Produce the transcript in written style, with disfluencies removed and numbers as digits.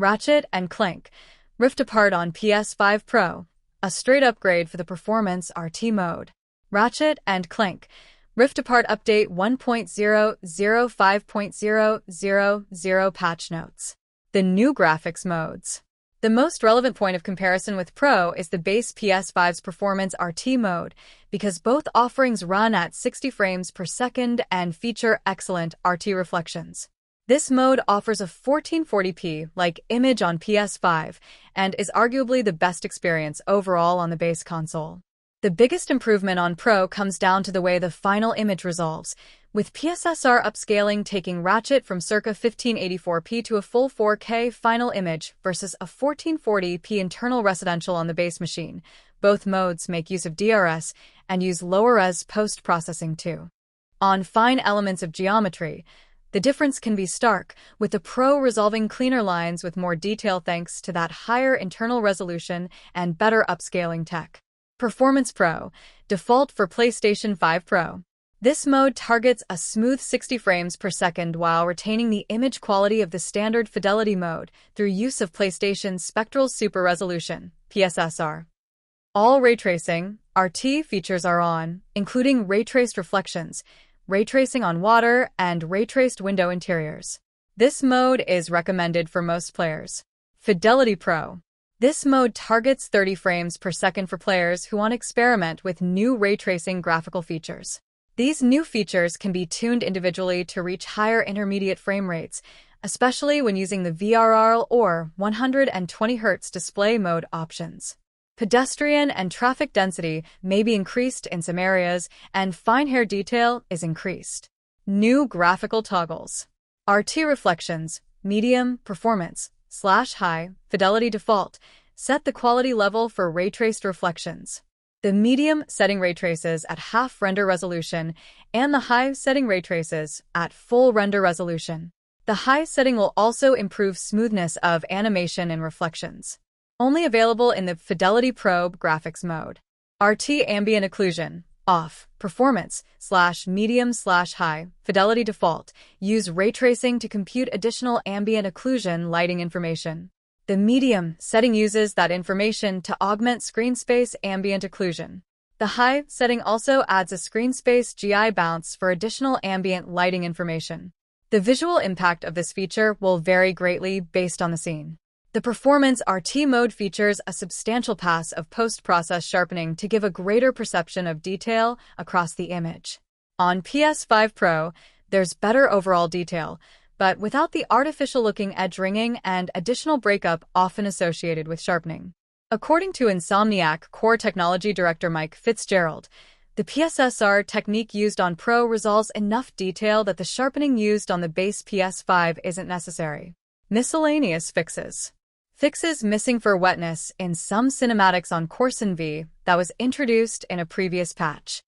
Ratchet and Clank, Rift Apart on PS5 Pro, a straight upgrade for the performance RT mode. Ratchet and Clank, Rift Apart Update 1.005.000 Patch Notes. The new graphics modes. The most relevant point of comparison with Pro is the base PS5's performance RT mode, because both offerings run at 60 frames per second and feature excellent RT reflections. This mode offers a 1440p-like image on PS5 and is arguably the best experience overall on the base console. The biggest improvement on Pro comes down to the way the final image resolves, with PSSR upscaling taking Ratchet from circa 1584p to a full 4K final image versus a 1440p internal residential on the base machine. Both modes make use of DRS and use lower-res post-processing too. On fine elements of geometry, the difference can be stark, with the Pro resolving cleaner lines with more detail thanks to that higher internal resolution and better upscaling tech. Performance Pro, default for PlayStation 5 Pro. This mode targets a smooth 60 frames per second while retaining the image quality of the standard fidelity mode through use of PlayStation's Spectral Super Resolution, PSSR. All ray tracing, RT features are on, including ray-traced reflections, ray tracing on water, and ray-traced window interiors. This mode is recommended for most players. Fidelity Pro. This mode targets 30 frames per second for players who want to experiment with new ray tracing graphical features. These new features can be tuned individually to reach higher intermediate frame rates, especially when using the VRR or 120Hz display mode options. Pedestrian and traffic density may be increased in some areas, and fine hair detail is increased. New graphical toggles. RT reflections, medium, performance/high, fidelity default. Set the quality level for ray-traced reflections. The medium setting ray traces at half render resolution, and the high setting ray traces at full render resolution. The high setting will also improve smoothness of animation and reflections. Only available in the Fidelity Pro graphics mode. RT ambient occlusion, off, performance/medium/high, fidelity default. Use ray tracing to compute additional ambient occlusion lighting information. The medium setting uses that information to augment screen space ambient occlusion. The high setting also adds a screen space GI bounce for additional ambient lighting information. The visual impact of this feature will vary greatly based on the scene. The Performance RT mode features a substantial pass of post-process sharpening to give a greater perception of detail across the image. On PS5 Pro, there's better overall detail, but without the artificial-looking edge ringing and additional breakup often associated with sharpening. According to Insomniac Core Technology Director Mike Fitzgerald, the PSSR technique used on Pro resolves enough detail that the sharpening used on the base PS5 isn't necessary. Miscellaneous fixes. Fixes missing for wetness in some cinematics on Corson V that was introduced in a previous patch.